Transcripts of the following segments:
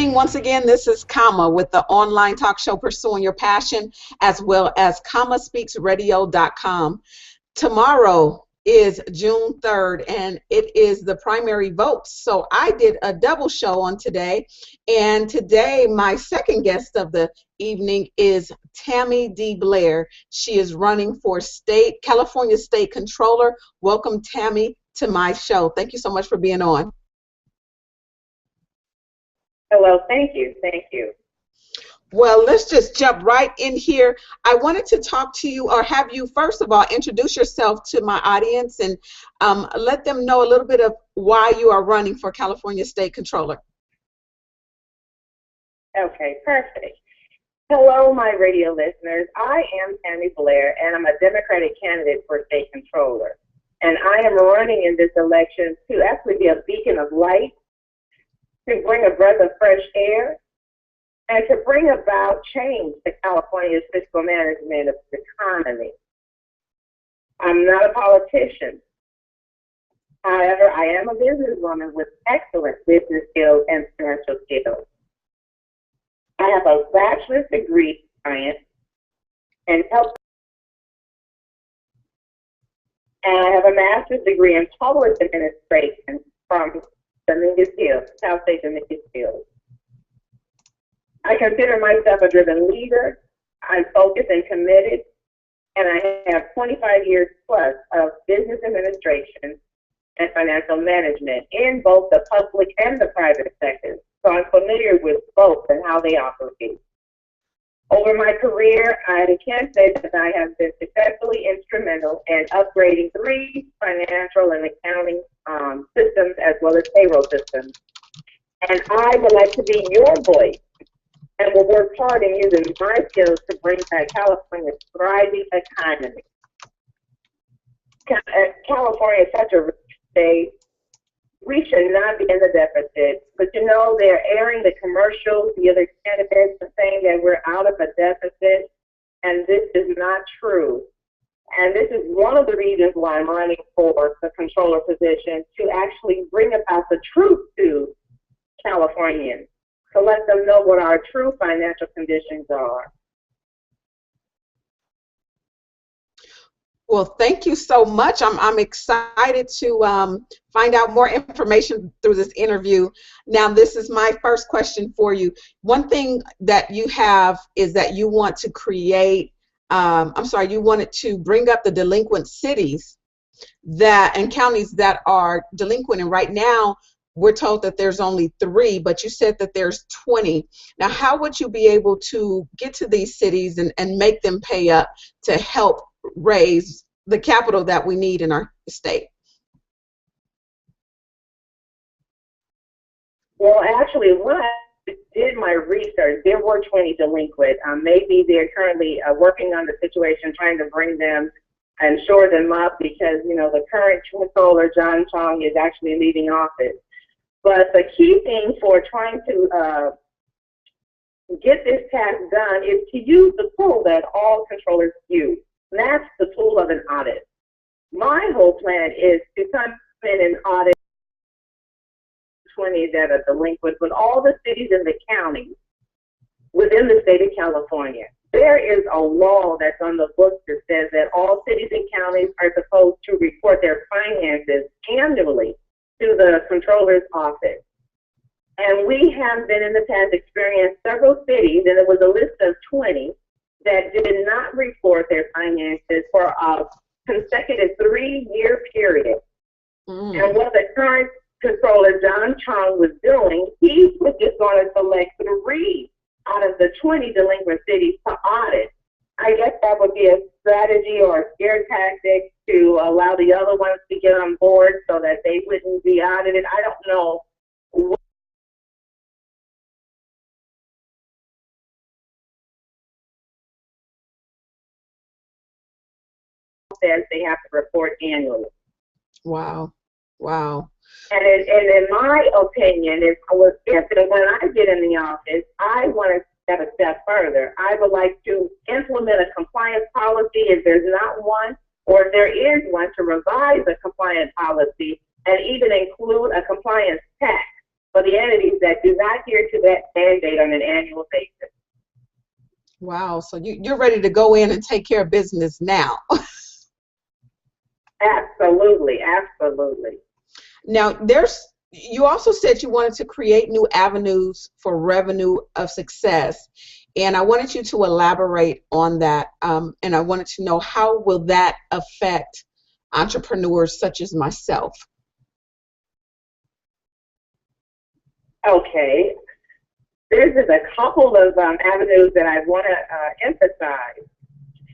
evening. Once again, this is Kama with the online talk show Pursuing Your Passion, as well as kamaspeaksradio.com. Tomorrow is June 3rd, and it is the primary votes. So I did a double show on today, and today my second guest of the evening is Tammy D. Blair. She is running for California State Controller. Welcome, Tammy, to my show. Thank you so much for being on. Hello, thank you, thank you. Well, let's just jump right in here. I wanted to talk to you, or have you, first of all, introduce yourself to my audience and let them know a little bit of why you are running for California State Controller. Okay, perfect. Hello, my radio listeners. I am Tammy Blair, and I'm a Democratic candidate for State Controller. And I am running in this election to actually be a beacon of light, to bring a breath of fresh air, and to bring about change to California's fiscal management of the economy. I'm not a politician. However, I am a businesswoman with excellent business skills and financial skills. I have a bachelor's degree in science and health, and I have a master's degree in public administration from Dominquez Hills, South State Dominquez Hills. I consider myself a driven leader. I'm focused and committed, and I have 25 years plus of business administration and financial management in both the public and the private sectors. So I'm familiar with both and how they operate. Over my career, I can say that I have been successfully instrumental in upgrading 3 financial and accounting systems as well as payroll systems. And I would like to be your voice and will work hard in using my skills to bring back California's thriving economy. California is such a rich state. We should not be in the deficit, but you know, they're airing the commercials, the other candidates are saying that we're out of a deficit, and this is not true. And this is one of the reasons why I'm running for the controller position, to actually bring about the truth to Californians, to let them know what our true financial conditions are. Well, thank you so much. I'm excited to find out more information through this interview. Now, this is my first question for you. One thing that you have is that you want to create, you wanted to bring up the delinquent cities and counties that are delinquent. And right now, we're told that there's only 3, but you said that there's 20. Now, how would you be able to get to these cities and make them pay up to help raise the capital that we need in our state? Well, actually, when I did my research, there were 20 delinquent. Maybe they're currently working on the situation, trying to bring them and shore them up, because, you know, the current controller, John Chong, is actually leaving office. But the key thing for trying to get this task done is to use the tool that all controllers use. And that's the tool of an audit. My whole plan is to come in and audit 20 that are delinquent, but all the cities and the counties within the state of California. There is a law that's on the books that says that all cities and counties are supposed to report their finances annually to the controller's office. And we have been in the past experienced several cities, and it was a list of 20, that did not report their finances for a consecutive 3-year period. And what the current controller, John Chong, was doing, he was just going to select 3 out of the 20 delinquent cities to audit. I guess that would be a strategy or a scare tactic to allow the other ones to get on board so that they wouldn't be audited. I don't know what says they have to report annually. Wow. Wow. And in my opinion, when I get in the office, I want to step a step further. I would like to implement a compliance policy if there's not one, or if there is one, to revise a compliance policy and even include a compliance tax for the entities that do not adhere to that mandate on an annual basis. Wow, so you're ready to go in and take care of business now. Absolutely, absolutely. Now, you also said you wanted to create new avenues for revenue of success, and I wanted you to elaborate on that, and I wanted to know how will that affect entrepreneurs such as myself? Okay. There's just a couple of avenues that I want to emphasize.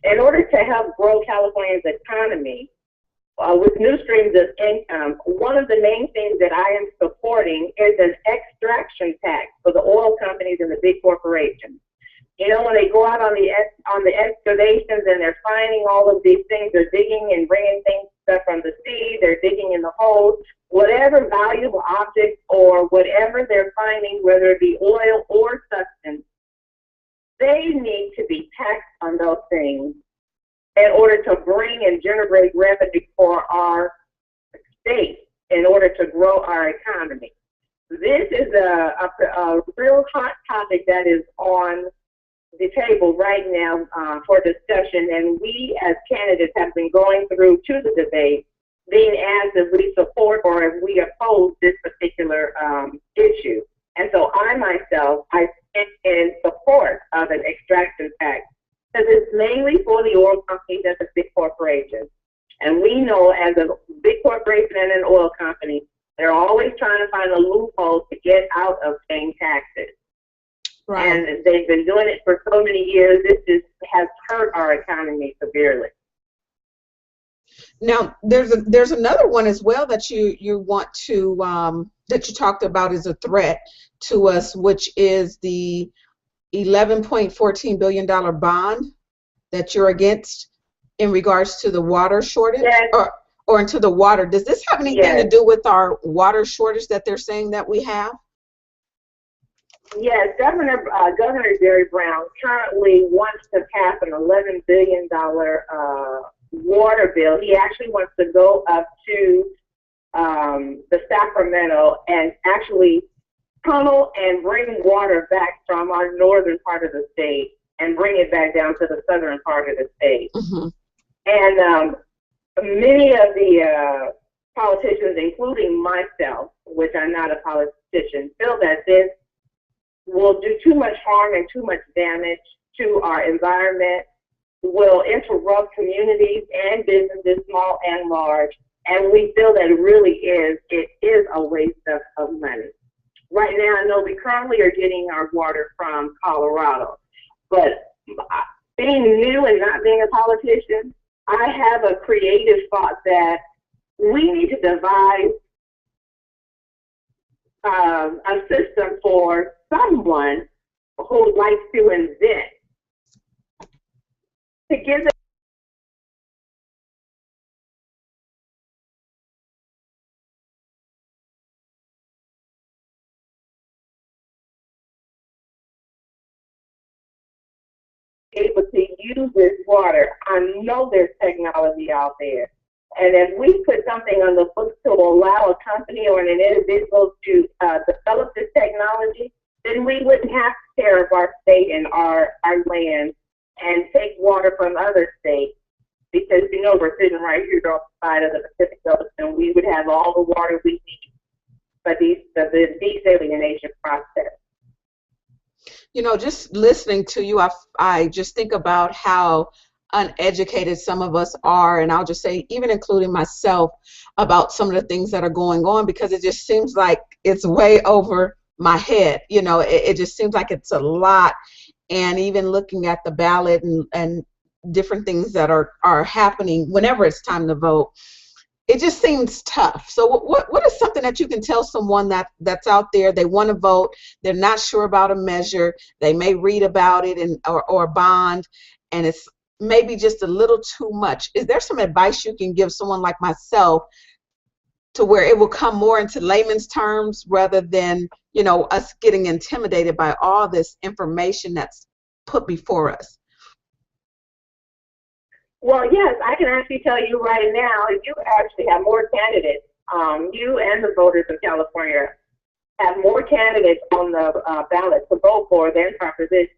In order to help grow California's economy with new streams of income, one of the main things that I am supporting is an extraction tax for the oil companies and the big corporations. You know, when they go out on the excavations and they're finding all of these things, they're digging and bringing stuff from the sea, they're digging in the holes, whatever valuable objects or whatever they're finding, whether it be oil or substance, they need to be taxed on those things in order to bring and generate revenue for our state in order to grow our economy. This is a real hot topic that is on the table right now for discussion, and we as candidates have been going through to the debate, being asked if we support or if we oppose this particular issue. And so I myself, I stand in support of an extraction tax because it's mainly for the oil companies and the big corporations. And we know as a big corporation and an oil company, they're always trying to find a loophole to get out of paying taxes. Right. And they've been doing it for so many years. This has hurt our economy severely. Now, there's another one as well that you want to that you talked about as a threat to us, which is the $11.14 billion bond that you're against in regards to the water shortage. Yes. or into the water. Does this have anything Yes. to do with our water shortage that they're saying that we have? Yes, Governor Jerry Brown currently wants to pass an $11 billion water bill. He actually wants to go up to the Sacramento and actually tunnel and bring water back from our northern part of the state and bring it back down to the southern part of the state. Mm-hmm. And many of the politicians, including myself, which I'm not a politician, feel that this will do too much harm and too much damage to our environment, will interrupt communities and businesses, small and large, and we feel that it is a waste of money. Right now, I know we currently are getting our water from Colorado, but being new and not being a politician, I have a creative thought that we need to devise a system for someone who likes to invent to give them able to use this water. I know there's technology out there. And if we put something on the books to allow a company or an individual to develop this technology, then we wouldn't have to tear up our state and our land and take water from other states, because you know we're sitting right here on the side of the Pacific Ocean, and we would have all the water we need for the desalination process. You know, just listening to you, I just think about how uneducated some of us are, and I'll just say, even including myself, about some of the things that are going on, because it just seems like it's way over my head. You know, it just seems like it's a lot, and even looking at the ballot and different things that are happening whenever it's time to vote, it just seems tough. So what is something that you can tell someone that's out there, they want to vote, they're not sure about a measure, they may read about it or a bond, and it's maybe just a little too much? Is there some advice you can give someone like myself to where it will come more into layman's terms rather than, you know, us getting intimidated by all this information that's put before us? Well, yes, I can actually tell you right now, you actually have more candidates, you and the voters of California have more candidates on the ballot to vote for than propositions.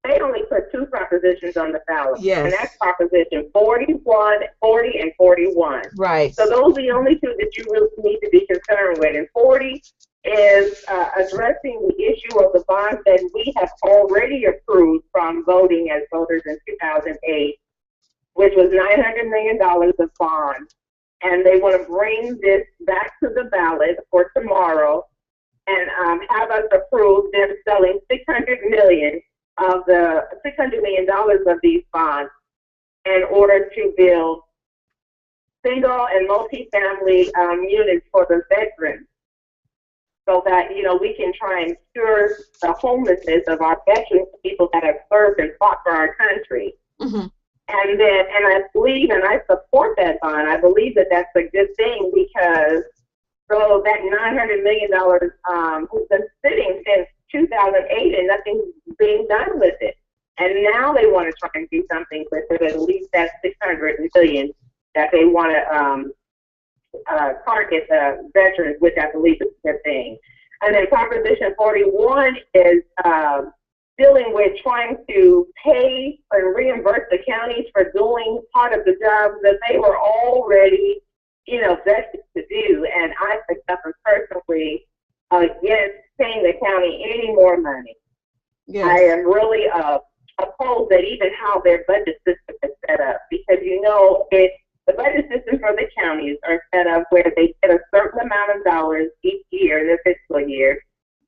They only put 2 propositions on the ballot. Yes. And that's proposition 41, 40, and 41. Right. So those are the only 2 that you really need to be concerned with. And 40 is addressing the issue of the bonds that we have already approved from voting as voters in 2008, which was $900 million of bonds. And they want to bring this back to the ballot for tomorrow and have us approve them selling $600 million of these bonds in order to build single and multi-family units for the veterans, so that, you know, we can try and cure the homelessness of our veterans, people that have served and fought for our country. Mm-hmm. And I believe, and I support that bond. I believe that that's a good thing, because so that $900 million has been sitting since 2008 and nothing's being done with it. And now they want to try and do something with it, at least that $600 million that they want to target the veterans, which I believe is a good thing. And then Proposition 41 is dealing with trying to pay and reimburse the counties for doing part of the jobs that they were already, you know, vested to do. And I think that's personally against paying the county any more money. Yes. I am really opposed that even how their budget system is set up, because, you know, the budget system for the counties are set up where they get a certain amount of dollars each year in their fiscal year,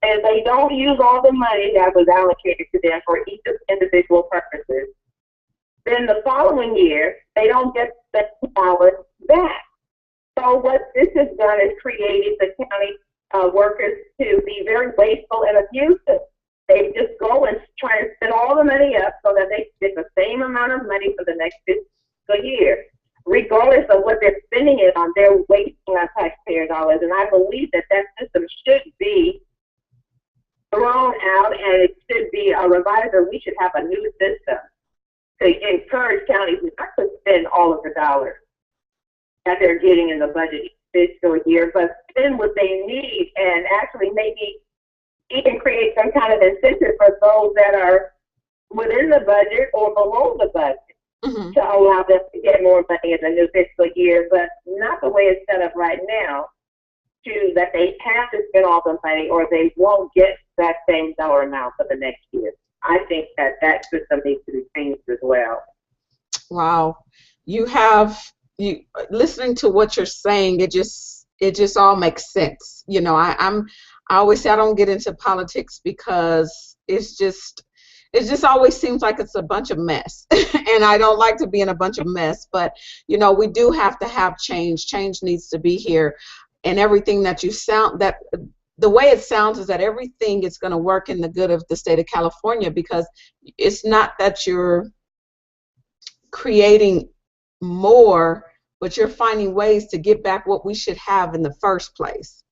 and they don't use all the money that was allocated to them for each individual purposes. Then the following year, they don't get the dollars back. So what this has done is created the county workers to be very wasteful and abusive. They just go and try and spend all the money up so that they get the same amount of money for the next fiscal year. Regardless of what they're spending it on, they're wasting our taxpayer dollars. And I believe that that system should be thrown out, and it should be a revisor. We should have a new system to encourage counties not to spend all of the dollars that they're getting in the budget fiscal year, but spend what they need, and actually maybe even create some kind of incentive for those that are within the budget or below the budget. Mm-hmm. To allow them to get more money in the new fiscal year, but not the way it's set up right now, that they have to spend all the money or they won't get that same dollar amount for the next year. I think that system needs to be changed as well. Wow. Listening to what you're saying, it just all makes sense. You know, I always say I don't get into politics because it's just always seems like it's a bunch of mess. And I don't like to be in a bunch of mess, but, you know, we do have to have change. Change needs to be here. And everything the way it sounds is that everything is going to work in the good of the state of California, because it's not that you're creating more, but you're finding ways to get back what we should have in the first place.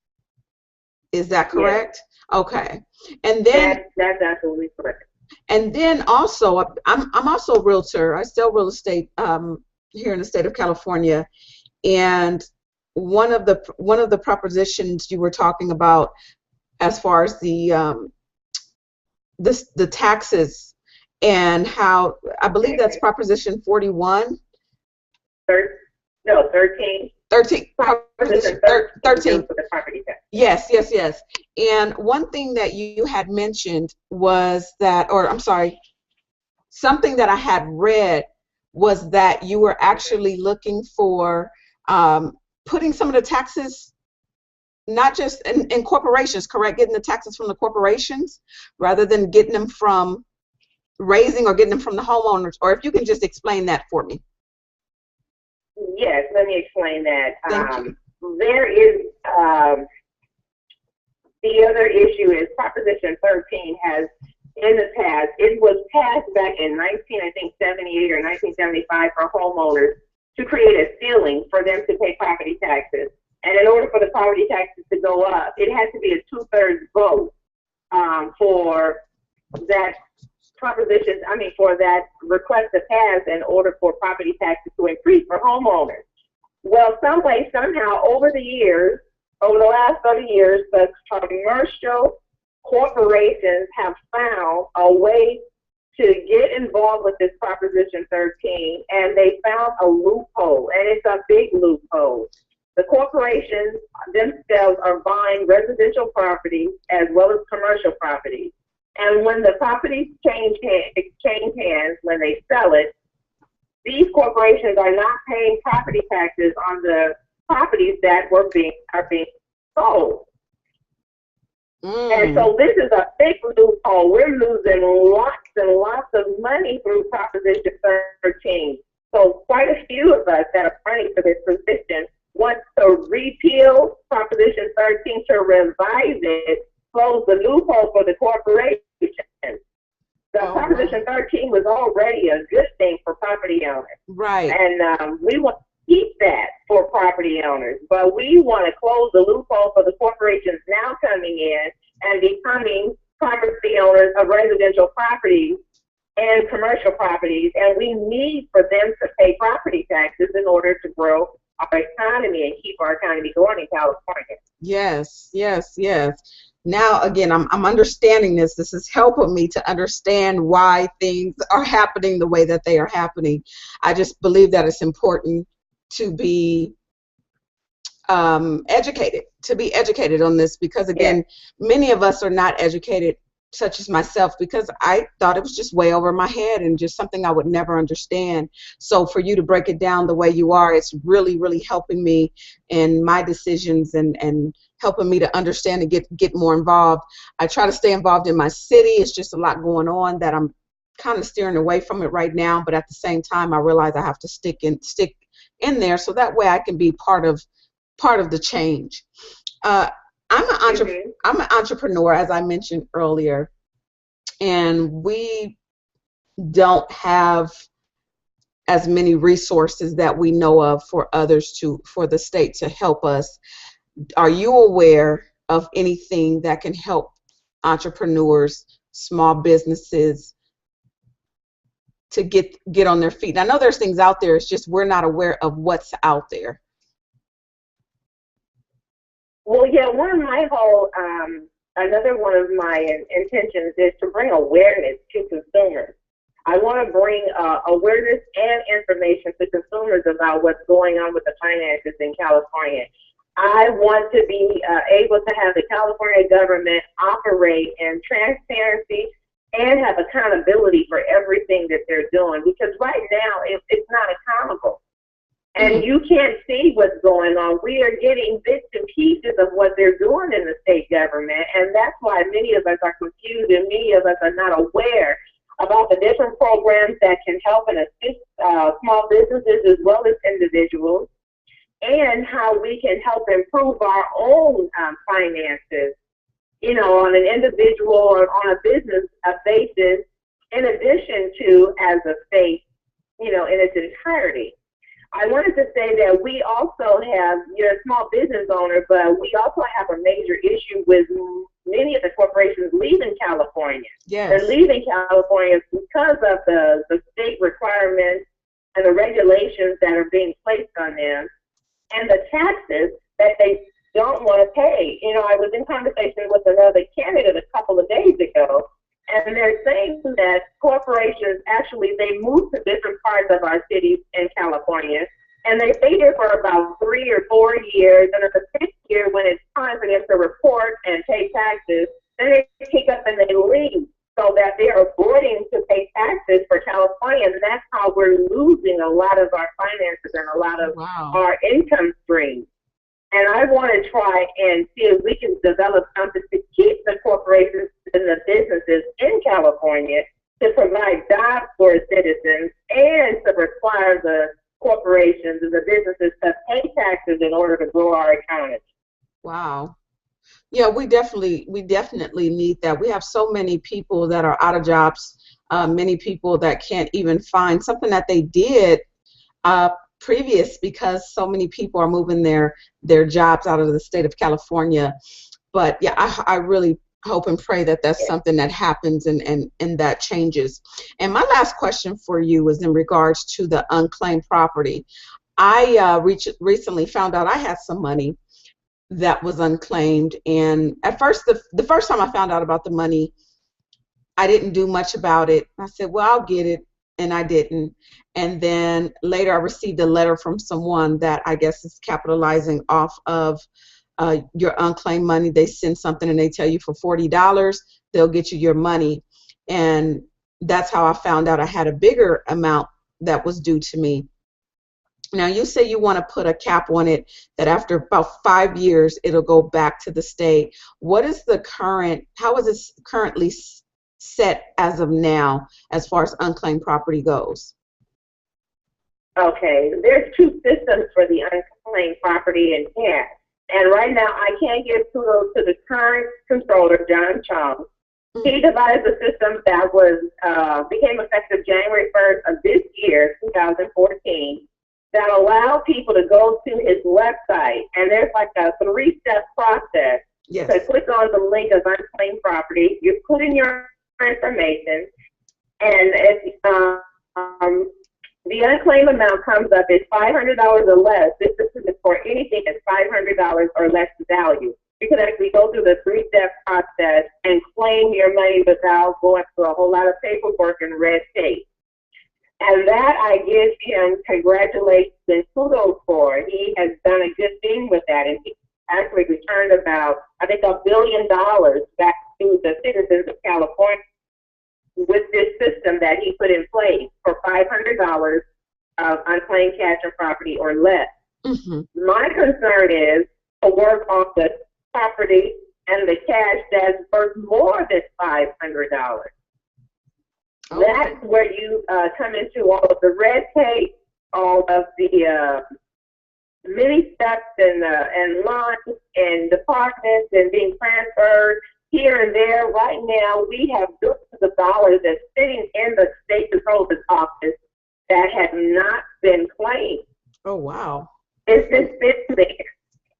Is that correct? Yes. Okay. And then that's absolutely correct. And then also, I'm also a realtor. I sell real estate here in the state of California, and one of the propositions you were talking about, as far as the taxes, and how I believe that's Proposition 41. 13. 13. Proposition 13. For the property tax. Yes. And one thing that you had mentioned was that, or I'm sorry, something that I had read was that you were actually looking for putting some of the taxes, not just in corporations, correct? Getting the taxes from the corporations rather than getting them from raising or getting them from the homeowners. Or if you can just explain that for me. Yes, let me explain that. Thank you. There is the other issue is Proposition 13 has in the past. It was passed back in 1978 or 1975 for homeowners to create a ceiling for them to pay property taxes. And in order for the property taxes to go up, it had to be a 2/3 vote for that for that request to pass in order for property taxes to increase for homeowners. Well, some way, somehow, over the years, over the last 30 years, the commercial corporations have found a way to get involved with this Proposition 13, and they found a loophole, and it's a big loophole. The corporations themselves are buying residential property as well as commercial property. And when the properties exchange hands, when they sell it, these corporations are not paying property taxes on the properties that are being sold. And so this is a big loophole. We're losing lots and lots of money through Proposition 13. So quite a few of us that are running for this position want to repeal Proposition 13, to revise it, close the loophole for the corporations. Proposition 13 was already a good thing for property owners. Right. And we want to keep that for property owners, but we want to close the loophole for the corporations now coming in and becoming property owners of residential properties and commercial properties, and we need for them to pay property taxes in order to grow our economy and keep our economy going in California. Yes, yes, yes. Now, again, I'm understanding this. This is helping me to understand why things are happening the way that they are happening. I just believe that it's important to be educated on this, because, again, many of us are not educated, such as myself, because I thought it was just way over my head and just something I would never understand. So for you to break it down the way you are, it's really, really helping me in my decisions and helping me to understand and get more involved. I try to stay involved in my city. It's just a lot going on that I'm kind of steering away from it right now, but at the same time I realize I have to stick in there so that way I can be part of the change. I'm an entrepreneur, as I mentioned earlier, and we don't have as many resources that we know of for the state to help us. Are you aware of anything that can help entrepreneurs, small businesses, to get on their feet? I know there's things out there, it's just we're not aware of what's out there. Well, yeah, another one of my intentions is to bring awareness to consumers. I want to bring awareness and information to consumers about what's going on with the finances in California. I want to be able to have the California government operate in transparency and have accountability for everything that they're doing, because right now it's not accountable. And you can't see what's going on. We are getting bits and pieces of what they're doing in the state government, and that's why many of us are confused and many of us are not aware about the different programs that can help and assist small businesses as well as individuals, and how we can help improve our own finances, on an individual or on a business basis, in addition to as a state, in its entirety. I wanted to say that we also have, you're a small business owner, but we also have a major issue with many of the corporations leaving California. Yes. They're leaving California because of the state requirements and the regulations that are being placed on them and the taxes that they don't want to pay. I was in conversation with another candidate a couple of days ago, and they're saying that corporations they move to different parts of our cities in California, and they stay there for about 3 or 4 years, and in the 5th year, when it's time for them to report and pay taxes, then they pick up and they leave, so that they are avoiding to pay taxes for California, and that's how we're losing a lot of our finances and a lot of our income streams. And I want to try and see if we can develop something to keep the corporations and the businesses in California, to provide jobs for citizens, and to require the corporations and the businesses to pay taxes in order to grow our economy. Wow. Yeah, we definitely need that. We have so many people that are out of jobs, many people that can't even find something that they did previous, because so many people are moving their jobs out of the state of California. But yeah, I really hope and pray that that's something that happens and that changes. And my last question for you is in regards to the unclaimed property. I recently found out I had some money that was unclaimed. And at first, the first time I found out about the money, I didn't do much about it. I said, well, I'll get it, and I didn't. And then later I received a letter from someone that I guess is capitalizing off of your unclaimed money. They send something and they tell you for $40, they'll get you your money. And that's how I found out I had a bigger amount that was due to me. Now, you say you want to put a cap on it, that after about 5 years, it'll go back to the state. What is the current, how is it currently set as of now as far as unclaimed property goes? Okay, there's two systems for the unclaimed property in cash. And right now, I can't give kudos to the current controller, John Chung. He devised a system that was became effective January 1st of this year, 2014, that allowed people to go to his website, and there's like a 3-step process. Yes. So click on the link of unclaimed property, you put in your information, and if the unclaimed amount comes up, it's $500 or less. This is for anything that's $500 or less value. You can actually go through the 3-step process and claim your money without going through a whole lot of paperwork and red tape. And that I give him congratulations and kudos for. He has done a good thing with that, and he actually returned about, I think, $1 billion back to the citizens of California with this system that he put in place for $500 of unclaimed cash or property or less. My concern is to work on the property and the cash that's worth more than $500. Okay. That's where you come into all of the red tape, all of the many steps and lines and departments and being transferred here and there. Right now, we have billions of dollars that's sitting in the state controller's office that have not been claimed. Oh, wow. It's just sitting there.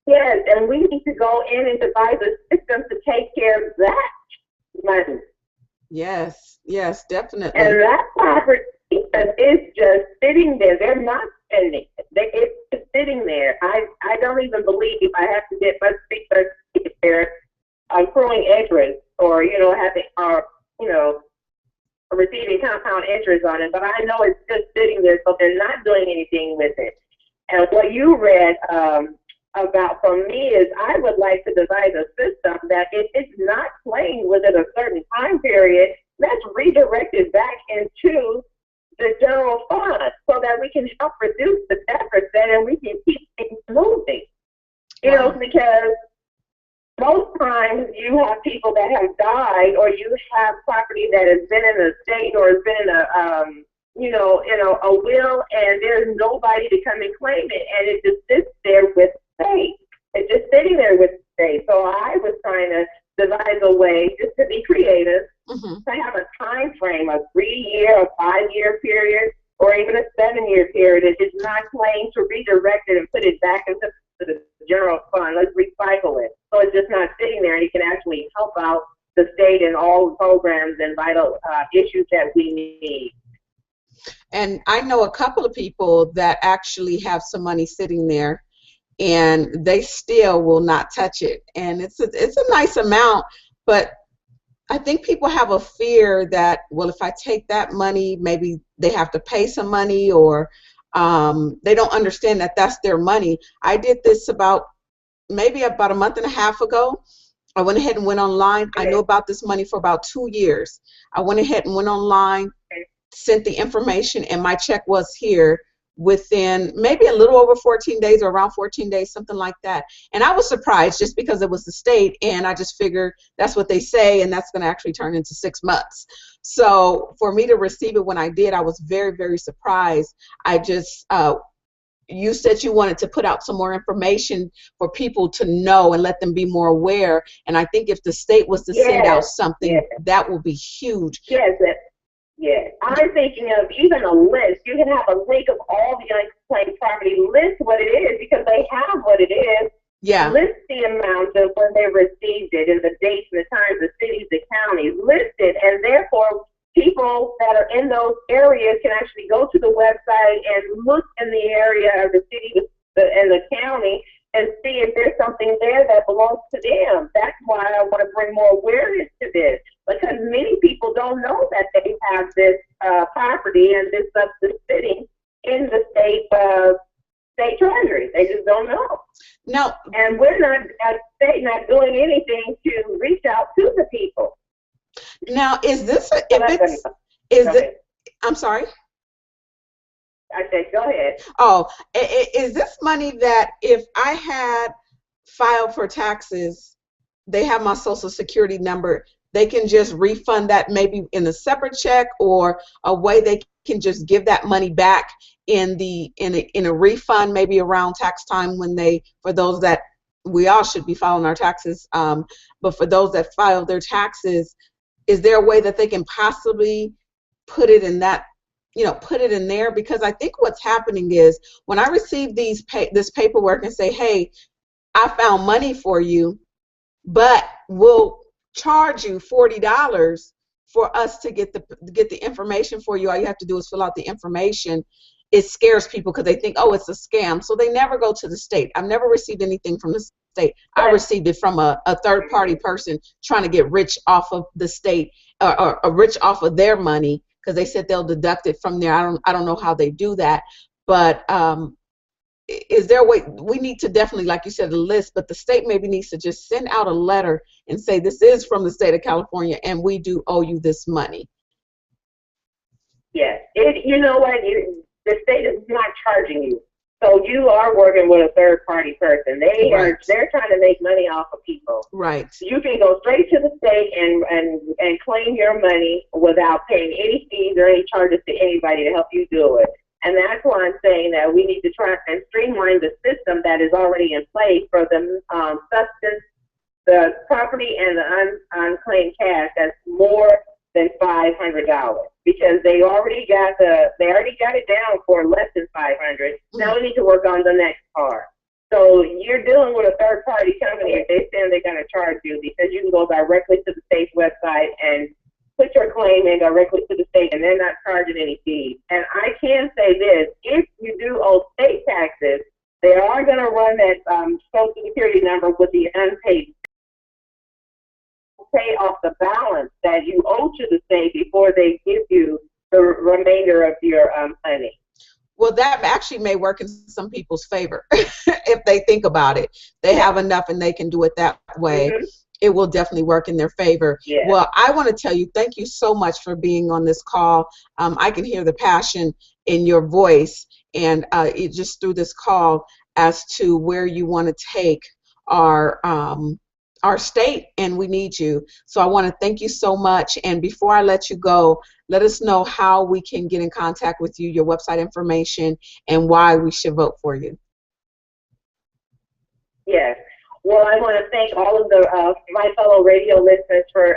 Yes, and we need to go in and devise a system to take care of that money. Yes, yes, definitely. And that property is just sitting there. They're not spending it. It's just sitting there. I don't even believe I have to get much speakers there accruing interest or, having, receiving compound interest on it. But I know it's just sitting there, so they're not doing anything with it. And what you read about from me is I would like to devise a system that if it's not claimed within a certain time period, let's redirect it back into the general fund so that we can help reduce the deficit and we can keep things moving. Because most times you have people that have died, or you have property that has been in a state or has been in a will, and there's nobody to come and claim it, and it just sits there with the state. It's just sitting there with the state. So I was trying to devise a way just to be creative, to have a time frame, a 3-year, a 5-year period, or even a 7-year period. It is not claimed, to redirect it and put it back into the general fund. Let's recycle it. So it's just not sitting there, and it can actually help out the state in all the programs and vital issues that we need. And I know a couple of people that actually have some money sitting there, and they still will not touch it. And it's a nice amount, but I think people have a fear that, well, if I take that money, maybe they have to pay some money, or they don't understand that that's their money. I did this maybe about a month and a half ago. I went ahead and went online. I knew about this money for about 2 years. I went ahead and went online, sent the information, and my check was here within maybe a little over 14 days or around 14 days, something like that. And I was surprised just because it was the state, and I just figured that's what they say, and that's going to actually turn into 6 months. So for me to receive it when I did, I was very, very surprised. I just, you said you wanted to put out some more information for people to know and let them be more aware. And I think if the state was to send out something, that would be huge. Yes, I'm thinking of even a list. You can have a link of all the unclaimed property, list what it is, because they have what it is. Yeah. List the amount of when they received it and the dates and the times, the cities, the counties, list it, and therefore people that are in those areas can actually go to the website and look in the area of the city and the county and see if there's something there that belongs to them. That's why I want to bring more awareness to this, because many people don't know that they have this property and this substance sitting in the state treasury. They just don't know. No. And we're not, as a state, not doing anything to reach out to the people. Now, is this I'm sorry? I said, go ahead. Oh, is this money that if I had filed for taxes, they have my social security number, they can just refund that maybe in a separate check, or a way they can just give that money back in a refund maybe around tax time, when for those that, we all should be filing our taxes, but for those that file their taxes, is there a way that they can possibly put it in that, put it in there? Because I think what's happening is, when I receive this paperwork and say, hey, I found money for you, but we'll charge you $40 for us to get the information for you. All you have to do is fill out the information. It scares people because they think, oh, it's a scam. So they never go to the state. I've never received anything from the state. I received it from a third-party person trying to get rich off of the state, or rich off of their money, because they said they'll deduct it from there. I don't know how they do that, but is there a way? We need to definitely, like you said, a list, but the state maybe needs to just send out a letter and say, this is from the state of California, and we do owe you this money. Yes. You know what? The state is not charging you. So you are working with a third-party person. They're trying to make money off of people. Right. So you can go straight to the state and claim your money without paying any fees or any charges to anybody to help you do it. And that's why I'm saying that we need to try and streamline the system that is already in place for the substance, the property, and the unclaimed cash that's more than $500, because they already got it down for less than $500. Now we need to work on the next part. So you're dealing with a third party company, if they say they're going to charge you, because you can go directly to the state's website and put your claim in directly to the state, and they're not charging any fees. And I can say this: if you do owe state taxes, they are going to run that social security number with the unpaid. Pay off the balance that you owe to the state before they give you the remainder of your money. Well, that actually may work in some people's favor if they think about it. They have enough and they can do it that way. Mm-hmm. It will definitely work in their favor. Yeah. Well, I want to tell you, thank you so much for being on this call. I can hear the passion in your voice, and just through this call, as to where you want to take our state, and we need you. So I want to thank you so much. And before I let you go, let us know how we can get in contact with you, your website information, and why we should vote for you. Yes. Well, I want to thank all of my fellow radio listeners for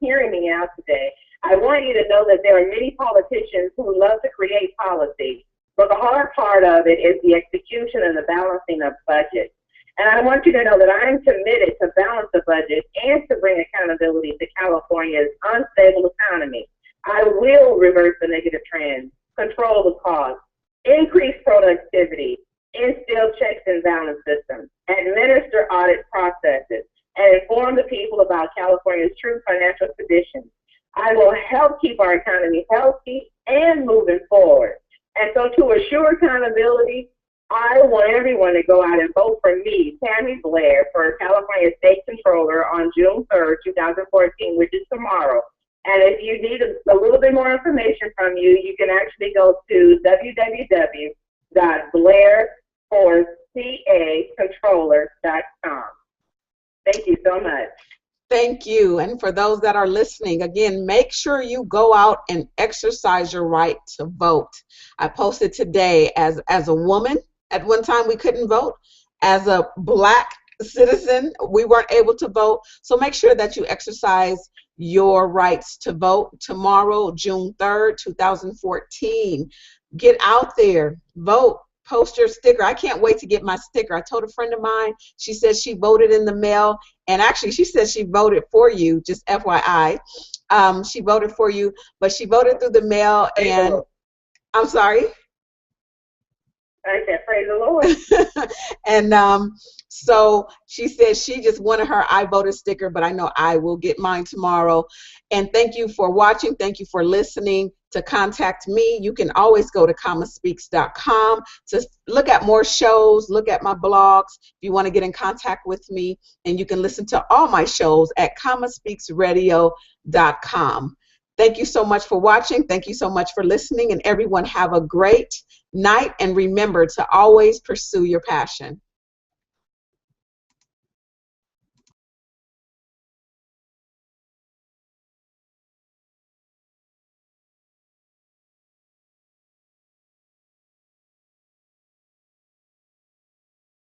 hearing me out today. I want you to know that there are many politicians who love to create policy, but the hard part of it is the execution and the balancing of budgets. And I want you to know that I am committed to balance the budget and to bring accountability to California's unstable economy. I will reverse the negative trends, control the costs, increase productivity, instill checks and balance systems, administer audit processes, and inform the people about California's true financial conditions. I will help keep our economy healthy and moving forward. And so to assure accountability, I want everyone to go out and vote for me, Tammy Blair, for California State Controller on June 3rd, 2014, which is tomorrow. And if you need a little bit more information from you, you can actually go to www.blairforcacontroller.com. Thank you so much. Thank you. And for those that are listening, again, make sure you go out and exercise your right to vote. I posted today, as a woman, at one time we couldn't vote. As a Black citizen, we weren't able to vote. So make sure that you exercise your rights to vote tomorrow, June 3rd, 2014. Get out there, vote. Post your sticker. I can't wait to get my sticker. I told a friend of mine, she said she voted in the mail, and actually she said she voted for you, just FYI. She voted for you, but she voted through the mail, and I'm sorry? I said, praise the Lord. And So she says she just wanted her I voted sticker, but I know I will get mine tomorrow. And thank you for watching. Thank you for listening. To contact me, you can always go to commaspeaks.com to look at more shows, look at my blogs. If you want to get in contact with me, and you can listen to all my shows at commaspeaksradio.com. Thank you so much for watching. Thank you so much for listening, and everyone have a great night, and remember to always pursue your passion.